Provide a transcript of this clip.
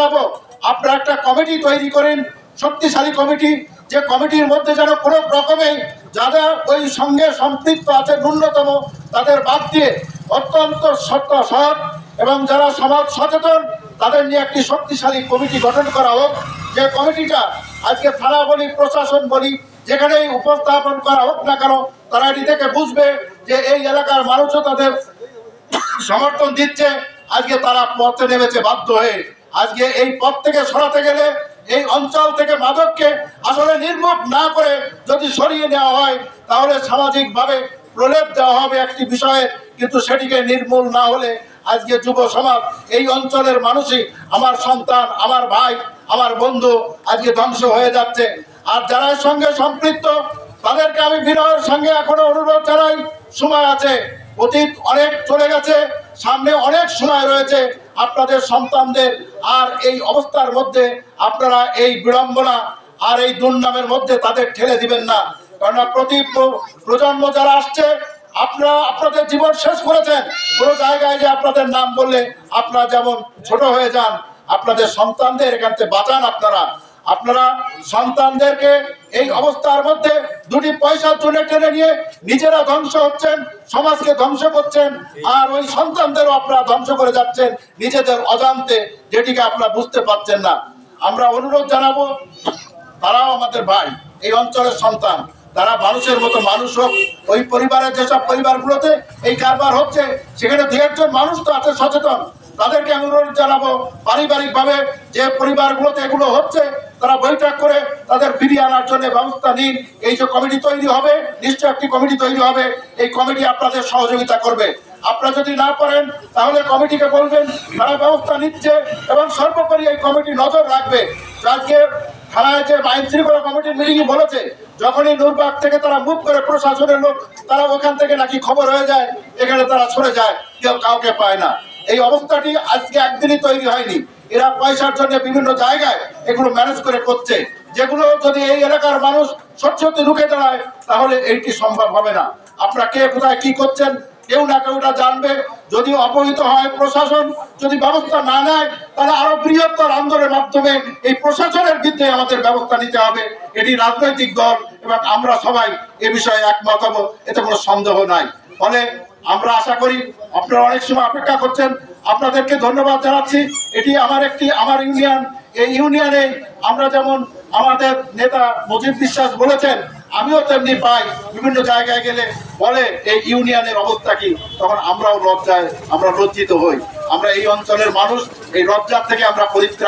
জানাবো, আপনারা একটা কমিটি তৈরি করেন, শক্তিশালী কমিটি, যে কমিটির মধ্যে যেন কোনো রকমে যারা ওই সঙ্গে সম্পৃক্ত আছে ন্যূনতম তাদের বাদ দিয়ে অত্যন্ত সৎ এবং যারা সমাজ সচেতন তাদের নিয়ে একটি শক্তিশালী কমিটি গঠন করা হোক। যে কমিটিটা আজকে থানা বলি, প্রশাসন বলি, যেখানেই উপস্থাপন করা হোক না কেন, তারা এটি থেকে বুঝবে যে এই এলাকার মানুষও তাদের সমর্থন দিচ্ছে। আজকে তারা পথে নেমেছে বাধ্য হয়ে। আজকে এই পথ থেকে সরাতে গেলে এই অঞ্চল থেকে মাদককে আসলে নির্মূল না করে যদি সরিয়ে নেওয়া হয় তাহলে সামাজিকভাবে প্রলেপ দেওয়া হবে একটি বিষয়ে, কিন্তু সেটিকে নির্মূল না হলে আজকে যুব সমাজ, এই অঞ্চলের মানুষই, আমার সন্তান, আমার ভাই, আমার বন্ধু আজকে ধ্বংস হয়ে যাচ্ছে। আর যারা সঙ্গে সম্পৃক্ত তাদেরকে আমি বিনয়ের সঙ্গে এখনো অনুরোধ জানাই, সময় আছে, অতীত অনেক চলে গেছে, সামনে অনেক সময় রয়েছে। আপনাদের সন্তানদের আর এই অবস্থার মধ্যে আপনারা এই বিড়ম্বনা আর এই দুর্নামের মধ্যে তাদের ঠেলে দিবেন না। কারণ প্রতি প্রজন্ম যারা আসছে, আপনারা আপনাদের জীবন শেষ করেছেন। কোনো জায়গায় যে আপনাদের নাম বললে আপনারা যেমন ছোট হয়ে যান, আপনাদের সন্তানদের এখান থেকে বাঁচান। আপনারা সন্তানদেরকে এই অবস্থার মধ্যে দুটি পয়সার জন্য টেনে নিয়ে নিজেরা ধ্বংস হচ্ছেন, সমাজকে ধ্বংস করছেন, আর ওই সন্তানদেরও আপনারা ধ্বংস করে যাচ্ছেন নিজেদের অজান্তে, যেটিকে আপনারা বুঝতে পারছেন না। আমরা অনুরোধ জানাবো, তারাও আমাদের ভাই, এই অঞ্চলের সন্তান, তারা মানুষের মতো মানুষ হোক। ওই পরিবারের যেসব পরিবারগুলোতে এই কারবার হচ্ছে সেখানে দু একজন মানুষ তো আছে সচেতন, তাদেরকে আমি অনুরোধ জানাবো পারিবারিকভাবে যে পরিবারগুলোতে এগুলো হচ্ছে তারা বৈঠক করে তাদের ফিরিয়ে আনার জন্য ব্যবস্থা নিন। এই যে কমিটি তৈরি হবে, নিশ্চয় একটি কমিটি তৈরি হবে, এই কমিটি আপনাদের সহযোগিতা করবে। আপনারা যদি না পারেন তাহলে কমিটিকে বলবেন তারা ব্যবস্থা নিচ্ছে, এবং সর্বোপরি এই কমিটি নজর রাখবে। আজকে থানায় যে আইন শৃঙ্খলা কমিটির মিটিংয়ে বলেছে, যখনই নূরবাগ থেকে তারা মুভ করে প্রশাসনের লোক, তারা ওখান থেকে নাকি খবর হয়ে যায়, এখানে তারা সরে যায়, কেউ কাউকে পায় না। এই অবস্থাটি আজকে একদিনই তৈরি হয়নি। এরা পয়সার জন্য বিভিন্ন জায়গায় এগুলো ম্যানেজ করে করছে, যেগুলো যদি এই এলাকার মানুষ সত্যি রুখে দাঁড়ায় তাহলে এইটি সম্ভব হবে না। আপনারা কে কোথায় কি করছেন কেউ না কেউটা জানবে। যদি অবহিত হয়, প্রশাসন যদি ব্যবস্থা না নেয়, তাহলে আরো বৃহত্তর আন্দোলনের মাধ্যমে এই প্রশাসনের বিরুদ্ধে আমাদের ব্যবস্থা নিতে হবে। এটি রাজনৈতিক দল এবং আমরা সবাই এ বিষয়ে একমত হব, এতে কোনো সন্দেহ নাই। ফলে আমরা আশা করি আপনারা অনেক সময় অপেক্ষা করছেন, আপনাদেরকে ধন্যবাদ জানাচ্ছি। এটি আমার ইউনিয়ন, এই ইউনিয়নে আমরা যেমন আমাদের নেতা মুজিব বিশ্বাস বলেছেন, আমিও তেমনি পাই বিভিন্ন জায়গায় গেলে বলে এই ইউনিয়নের অবস্থা কি, তখন আমরা লজ্জিত হই। আমরা এই অঞ্চলের মানুষ, এই লজ্জার থেকে আমরা পরিত্রাণ